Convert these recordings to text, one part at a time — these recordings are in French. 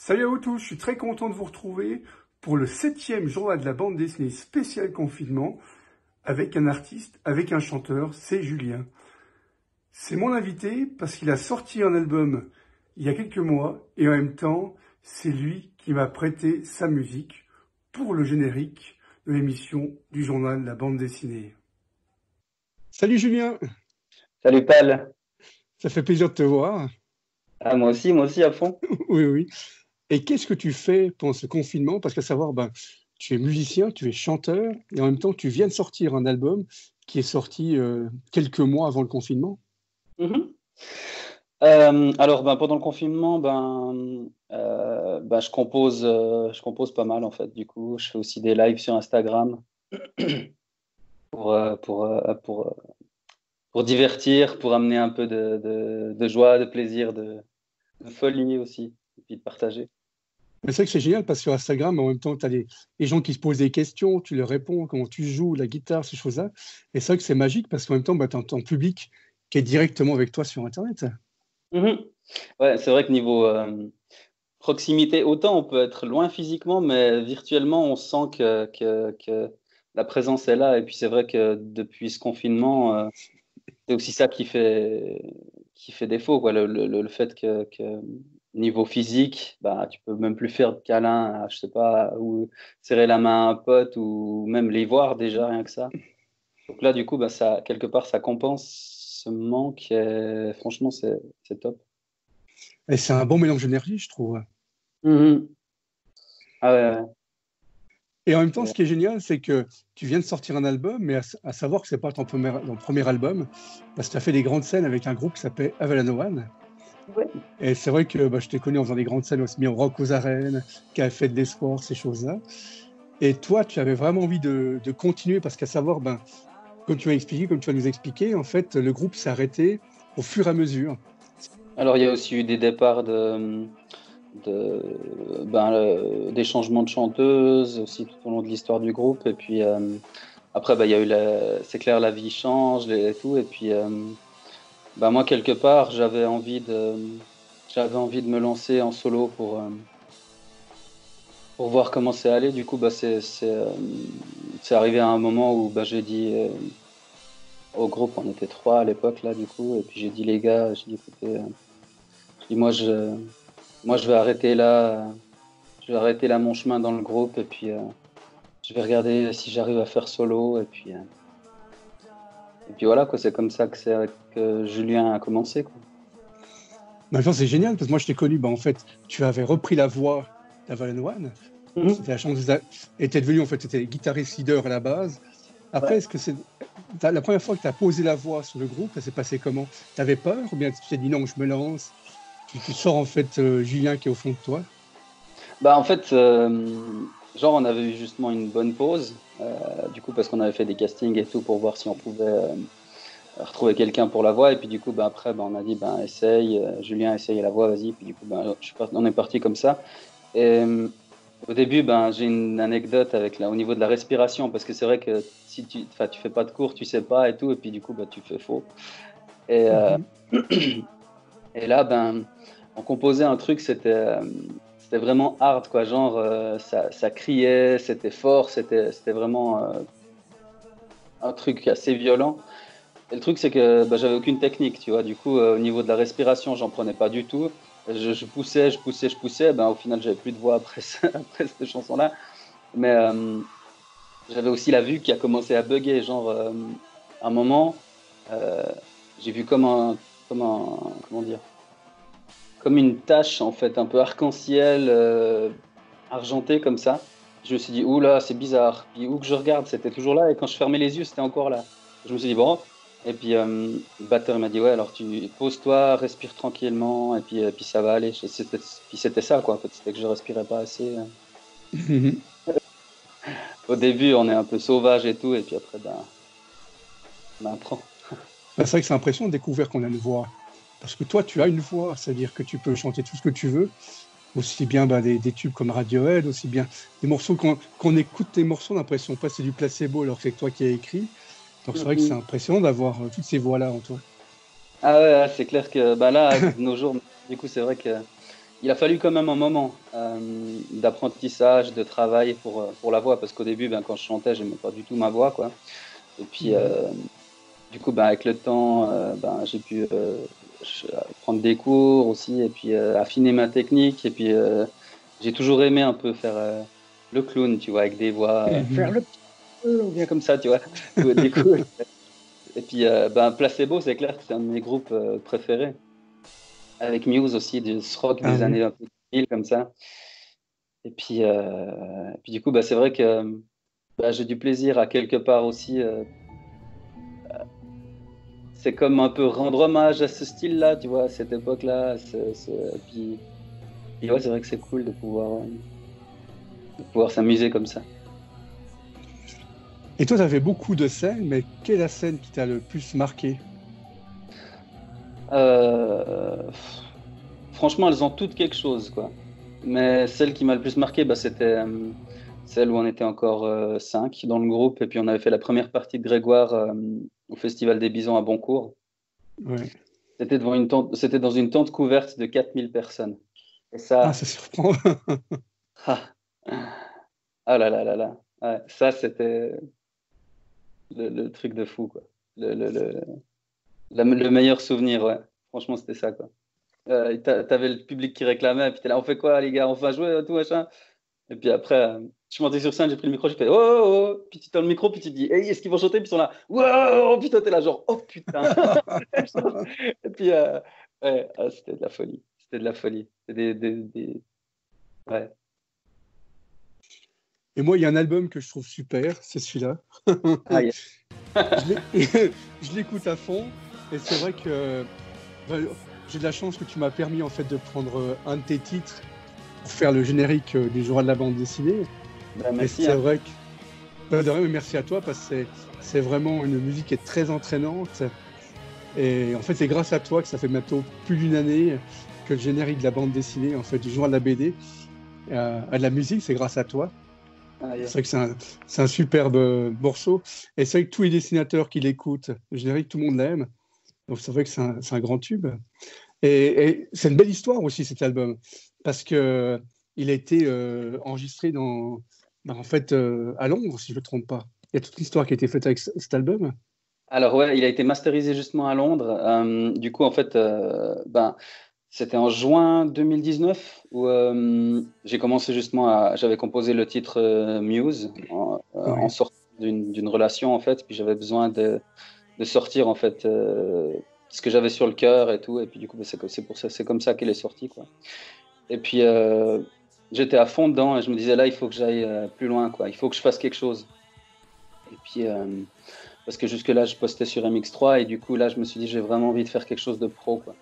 Salut à vous tous, je suis très content de vous retrouver pour le 7e journal de la bande dessinée spéciale confinement avec un artiste, avec un chanteur, c'est Julien. C'est mon invité parce qu'il a sorti un album il y a quelques mois et en même temps, c'est lui qui m'a prêté sa musique pour le générique de l'émission du journal de la bande dessinée. Salut Julien. Salut Pal. Ça fait plaisir de te voir. Ah, moi aussi à fond. Oui, oui. Et qu'est-ce que tu fais pendant ce confinement? Parce qu'à savoir, tu es musicien, tu es chanteur, et en même temps, tu viens de sortir un album qui est sorti quelques mois avant le confinement. Mhm. Alors, pendant le confinement, je compose pas mal en fait. Du coup, je fais aussi des lives sur Instagram pour divertir, pour amener un peu de joie, de plaisir, de folie aussi, et puis de partager. Mais c'est vrai que c'est génial parce que sur Instagram, en même temps, tu as les gens qui se posent des questions, tu leur réponds, comment tu joues, la guitare, ces choses-là. Et c'est vrai que c'est magique parce qu'en même temps, tu as ton public qui est directement avec toi sur Internet. Mhm. Ouais, c'est vrai que niveau proximité, autant on peut être loin physiquement, mais virtuellement, on sent que la présence est là. Et puis c'est vrai que depuis ce confinement, c'est aussi ça qui fait défaut, quoi. Le fait que niveau physique, tu peux même plus faire de câlin, je sais pas, ou serrer la main à un pote, ou même les voir déjà, rien que ça. Donc là, du coup, ça, quelque part, ça compense ce manque. Et franchement, c'est top. Et c'est un bon mélange d'énergie, je trouve. Mhm. Ah ouais, Et en même temps, ouais. ce qui est génial, c'est que tu viens de sortir un album, mais à savoir que c'est pas ton premier album, parce que tu as fait des grandes scènes avec un groupe qui s'appelait Avalon One. Ouais. Et c'est vrai que je t'ai connu en faisant des grandes scènes aussi bien au Rock aux Arènes, qu'à la Fête des Sports, ces choses-là. Et toi, tu avais vraiment envie de continuer, parce qu'à savoir, comme tu m'as expliqué, comme tu vas nous expliquer, en fait, le groupe s'est arrêté au fur et à mesure. Alors, il y a aussi eu des départs des changements de chanteuses aussi tout au long de l'histoire du groupe. Et puis après, il y a eu c'est clair, la vie change et tout. Et puis moi, quelque part, j'avais envie de me lancer en solo pour voir comment c'est allé. Du coup, c'est arrivé à un moment où j'ai dit au groupe, on était 3 à l'époque là, du coup. Et puis j'ai dit les gars, j'ai dit écoutez, j'ai dit, moi, je vais arrêter là. Je vais arrêter là mon chemin dans le groupe et puis je vais regarder si j'arrive à faire solo et puis voilà quoi, c'est comme ça que Julien a commencé quoi. Maintenant, c'est génial, parce que moi, je t'ai connu, en fait, tu avais repris la voix d'Avalon One. Mhm. C'était la chance et tu es devenu, en fait, tu étais guitariste leader à la base. Après, Ouais. est-ce que c'est la première fois que tu as posé la voix sur le groupe, ça s'est passé comment? Tu avais peur ou bien tu t'es dit non, je me lance, tu sors en fait Julien qui est au fond de toi? En fait, genre on avait eu justement une bonne pause du coup parce qu'on avait fait des castings et tout pour voir si on pouvait retrouver quelqu'un pour la voix et puis du coup après on a dit essaye Julien essaye la voix vas-y puis du coup on est parti comme ça et au début, j'ai une anecdote au niveau de la respiration, parce que c'est vrai que si tu fais pas de cours, tu sais pas et tout, et puis du coup, tu fais faux. Et, Mhm. et là, on composait un truc, c'était vraiment hard, quoi. Genre, ça criait, c'était fort, c'était vraiment un truc assez violent. Et le truc, c'est que j'avais aucune technique, tu vois. Du coup, au niveau de la respiration, j'en prenais pas du tout. Je poussais, je poussais, je poussais. Au final, j'avais plus de voix après, après cette chanson-là. Mais j'avais aussi la vue qui a commencé à bugger. Genre, à un moment, euh, j'ai vu comment dire, comme une tache en fait, un peu arc-en-ciel, argenté comme ça. Je me suis dit, oula, c'est bizarre. Puis où que je regarde, c'était toujours là. Et quand je fermais les yeux, c'était encore là. Je me suis dit, bon. Et puis le batteur m'a dit, ouais, alors tu pose-toi, respire tranquillement, et puis ça va aller. Puis c'était ça, quoi. En fait, c'était que je respirais pas assez. Mhm. Au début, on est un peu sauvage et tout, et puis après, ben, on apprend. Bah, c'est vrai que c'est impressionnant de découvrir qu'on a une voix. Parce que toi, tu as une voix, c'est-à-dire que tu peux chanter tout ce que tu veux, aussi bien bah, des tubes comme Radiohead, aussi bien des morceaux qu'on écoute tes morceaux, on a l'impression pas que c'est du placebo alors que c'est toi qui as écrit. Donc c'est vrai que c'est Mhm. impressionnant d'avoir toutes ces voix-là en toi. Ah ouais, ouais, c'est clair que bah là, de nos jours, du coup, c'est vrai que il a fallu quand même un moment d'apprentissage, de travail pour la voix, parce qu'au début, ben, quand je chantais, j'aimais pas du tout ma voix, quoi. Et puis, Mhm. du coup, ben, avec le temps, ben, j'ai pu prendre des cours aussi, et puis affiner ma technique. Et puis, j'ai toujours aimé un peu faire le clown, tu vois, avec des voix, faire Mhm. le petit peu, ou bien comme ça, tu vois. Du coup, et puis, ben, Placebo, c'est clair que c'est un de mes groupes préférés. Avec Muse aussi, du rock Ah des oui. années un peu 2000 comme ça. Et puis du coup, bah, c'est vrai que bah, j'ai du plaisir à quelque part aussi. C'est comme un peu rendre hommage à ce style-là, tu vois, à cette époque-là. Puis ouais, c'est vrai que c'est cool de pouvoir s'amuser comme ça. Et toi, tu avais beaucoup de scènes, mais quelle est la scène qui t'a le plus marqué? Pff, franchement, elles ont toutes quelque chose, quoi. Mais celle qui m'a le plus marqué, bah, c'était celle où on était encore cinq dans le groupe. Et puis on avait fait la première partie de Grégoire au Festival des Bisons à Boncourt. Ouais. C'était dans une tente couverte de 4000 personnes. Et Ah, ça, ça surprend. ah, ah là là là là. Ouais, ça, c'était le truc de fou, quoi. Le meilleur souvenir, ouais. Franchement, c'était ça, quoi. T'avais le public qui réclamait, et puis t'es là, on fait quoi, les gars? On va jouer, tout machin. Et puis après, je suis monté sur scène, j'ai pris le micro, j'ai fait, oh, oh, oh. Puis tu tends le micro, puis tu te dis, hey, est-ce qu'ils vont chanter? Puis ils sont là, wow, putain, t'es là, genre, oh putain. Et puis, ouais, ah, c'était de la folie. C'était de la folie. Ouais. Et moi, il y a un album que je trouve super, c'est celui-là. Ah, yeah. Je l'ai- je l'écoute à fond, et c'est vrai que bah, j'ai de la chance que tu m'as permis en fait de prendre un de tes titres pour faire le générique du jour de la bande dessinée. Ben, Et merci, c'est hein. vrai que bah, de rien, mais merci à toi parce que c'est vraiment une musique qui est très entraînante. Et en fait, c'est grâce à toi que ça fait maintenant plus d'une année que le générique de la bande dessinée, en fait, du jour de la BD, à de la musique, c'est grâce à toi. Ah, yeah. C'est vrai que c'est un superbe morceau. Et c'est vrai que tous les dessinateurs qui l'écoutent, le générique, tout le monde l'aime. Donc c'est vrai que c'est un grand tube. Et c'est une belle histoire aussi cet album, parce que il a été enregistré en fait, à Londres, si je ne me trompe pas. Il y a toute l'histoire qui a été faite avec cet album. Alors, ouais, il a été masterisé justement à Londres. Du coup, en fait, ben, c'était en juin 2019 où j'ai commencé justement j'avais composé le titre Muse en Ouais. sortant d'une relation, en fait. Puis j'avais besoin de sortir, en fait, ce que j'avais sur le cœur et tout. Et puis, du coup, ben, c'est pour ça, c'est comme ça qu'elle est sortie, quoi. Et puis, j'étais à fond dedans et je me disais, là, il faut que j'aille plus loin, quoi. Il faut que je fasse quelque chose. Et puis, parce que jusque-là, je postais sur MX3 et du coup, là, je me suis dit, j'ai vraiment envie de faire quelque chose de pro, quoi.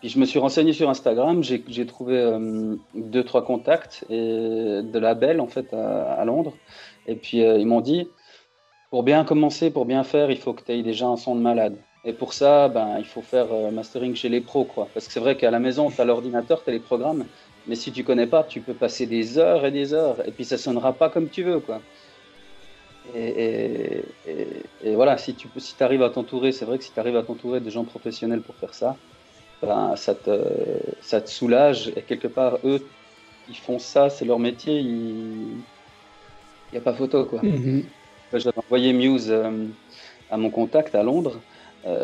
Puis je me suis renseigné sur Instagram, j'ai trouvé deux, trois contacts et de labels, en fait, à Londres. Et puis, ils m'ont dit, pour bien commencer, pour bien faire, il faut que tu aies déjà un son de malade. Et pour ça, ben, il faut faire mastering chez les pros, quoi. Parce que c'est vrai qu'à la maison, tu as l'ordinateur, tu as les programmes. Mais si tu connais pas, tu peux passer des heures et des heures. Et puis, ça sonnera pas comme tu veux, quoi. Et voilà, si arrives à t'entourer, c'est vrai que si tu arrives à t'entourer de gens professionnels pour faire ça, ben, ça te soulage. Et quelque part, eux, ils font ça, c'est leur métier, il n'y a pas photo, quoi. Mhm. J'avais envoyé Muse à mon contact à Londres.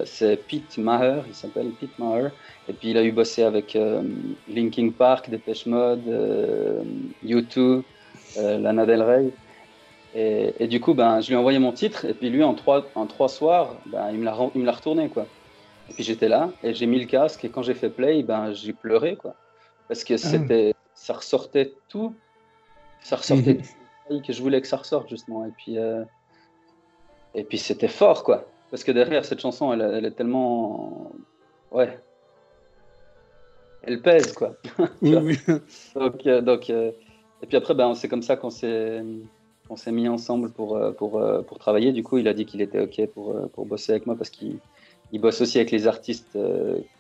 C'est Pete Maher, il s'appelle Pete Maher. Et puis il a eu bossé avec Linkin Park, Depeche Mode, U2, Lana Del Rey. Et du coup, ben, je lui ai envoyé mon titre, et puis lui, en trois soirs, ben, il me l'a retourné, quoi. Et puis j'étais là, et j'ai mis le casque, et quand j'ai fait play, ben, j'ai pleuré, quoi. Parce que Ah. ça ressortait tout, ça ressortait Mhm. tout que je voulais que ça ressorte, justement. Et puis c'était fort, quoi. Parce que derrière, cette chanson, elle est tellement, ouais, elle pèse, quoi. Tu Oui, vois. oui. Donc, Et puis après, ben, c'est comme ça qu'on s'est mis ensemble pour travailler. Du coup, il a dit qu'il était OK pour bosser avec moi parce qu'il bosse aussi avec les artistes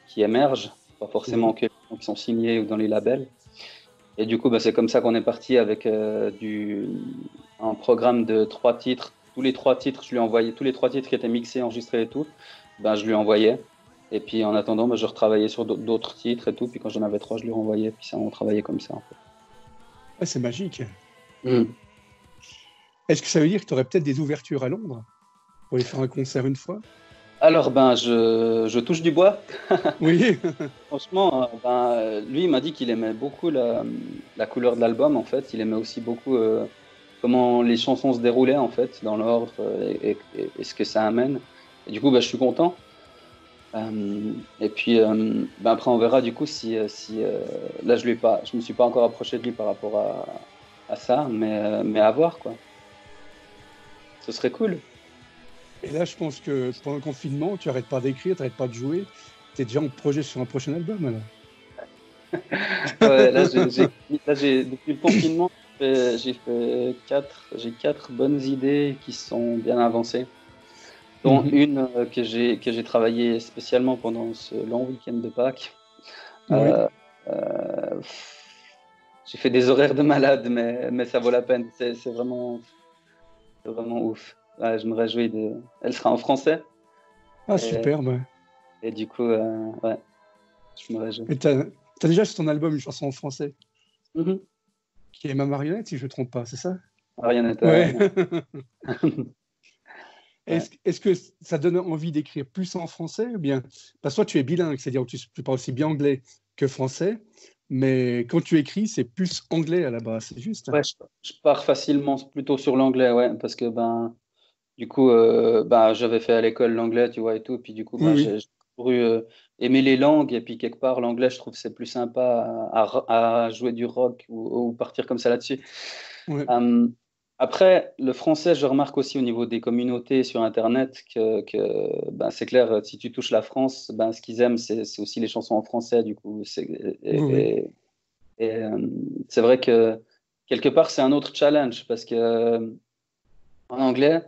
qui émergent, pas forcément que les gens qui sont signés ou dans les labels. Et du coup, ben, c'est comme ça qu'on est parti avec un programme de 3 titres. Tous les 3 titres, je lui envoyais tous les 3 titres qui étaient mixés, enregistrés et tout. Ben, je lui envoyais. Et puis en attendant, ben, je retravaillais sur d'autres titres et tout. Puis quand j'en avais 3, je lui renvoyais. Puis ça, on travaillait comme ça. En fait. Ah, c'est magique. Est-ce que ça veut dire que tu aurais peut-être des ouvertures à Londres pour aller faire un concert une fois? Alors, ben, je touche du bois. Oui. Franchement, ben, lui, il m'a dit qu'il aimait beaucoup la couleur de l'album, en fait. Il aimait aussi beaucoup comment les chansons se déroulaient, en fait, dans l'ordre et ce que ça amène. Et du coup, ben, je suis content. Et puis, ben, après, on verra, du coup, si là, je me suis pas encore approché de lui par rapport à ça, mais à voir, quoi. Ce serait cool. Et là, je pense que pendant le confinement, tu n'arrêtes pas d'écrire, tu n'arrêtes pas de jouer. Tu es déjà en projet sur un prochain album, alors. Ouais, depuis le confinement, j'ai quatre bonnes idées qui sont bien avancées, dont une que j'ai travaillée spécialement pendant ce long week-end de Pâques. Oui. J'ai fait des horaires de malade, mais ça vaut la peine. C'est vraiment ouf. Ouais, je me réjouis de. Elle sera en français. Ah, superbe. Et du coup, ouais, je me réjouis. Et tu as déjà sur ton album une chanson en français qui est Ma marionnette, si je ne me trompe pas, c'est ça? Marionnette, ouais. Ouais. Est-ce que ça donne envie d'écrire plus en français ou bien parce que toi, tu es bilingue, c'est-à-dire que tu parles aussi bien anglais que français, mais quand tu écris, c'est plus anglais à la base, c'est juste? Ouais, je pars facilement plutôt sur l'anglais, ouais, parce que ben, du coup, ben, j'avais fait à l'école l'anglais, tu vois, et tout, puis du coup, ben, Oui. j'ai toujours aimé les langues, et puis quelque part, l'anglais, je trouve que c'est plus sympa à jouer du rock ou partir comme ça là-dessus. Ouais. Après, le français, je remarque aussi au niveau des communautés sur Internet que ben, c'est clair, si tu touches la France, ben, ce qu'ils aiment, c'est aussi les chansons en français, du coup. Oui. Et, c'est vrai que quelque part, c'est un autre challenge parce que en anglais,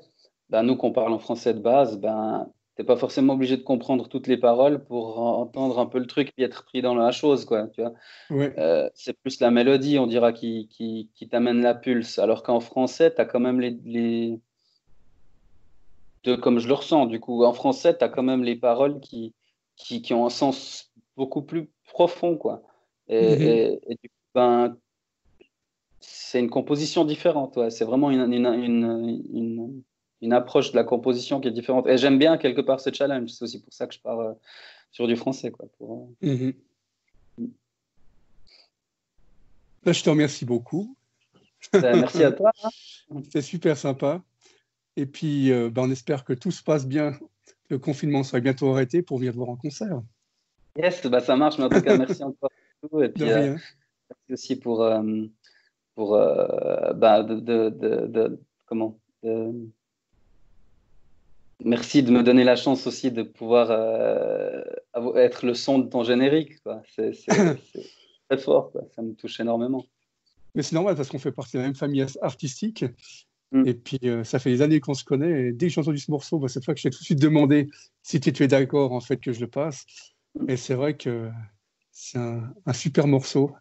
ben, nous qu'on parle en français de base, ben, t'es pas forcément obligé de comprendre toutes les paroles pour entendre un peu le truc et être pris dans la chose, quoi, tu vois. Ouais. C'est plus la mélodie, on dira, qui t'amène la pulse. Alors qu'en français, tu as quand même comme je le ressens, du coup, en français, tu as quand même les paroles qui ont un sens beaucoup plus profond, quoi. Et du coup, ben, c'est une composition différente, ouais. C'est vraiment une approche de la composition qui est différente. Et j'aime bien quelque part ce challenge. C'est aussi pour ça que je pars sur du français, quoi. Là, je te remercie beaucoup. Merci à toi. C'était super sympa. Et puis, on espère que tout se passe bien, que le confinement soit bientôt arrêté pour venir te voir en concert. Yes, bah ça marche, mais en tout cas, merci encore. Et puis, De rien. merci aussi bah, comment merci de me donner la chance aussi de pouvoir être le son de ton générique, quoi. C'est très fort, quoi. Ça me touche énormément. Mais c'est normal parce qu'on fait partie de la même famille artistique. Et puis, ça fait des années qu'on se connaît. Et dès que j'ai entendu ce morceau, bah, cette fois que je t'ai tout de suite demandé si tu es d'accord en fait que je le passe. Et c'est vrai que c'est un super morceau.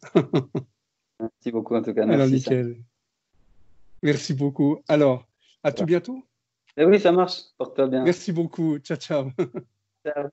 Merci beaucoup, en tout cas. Alors, Merci. nickel. Merci beaucoup. Alors, à tout bientôt. Et oui, ça marche. Porte-toi bien. Merci beaucoup. Ciao, ciao. Ciao.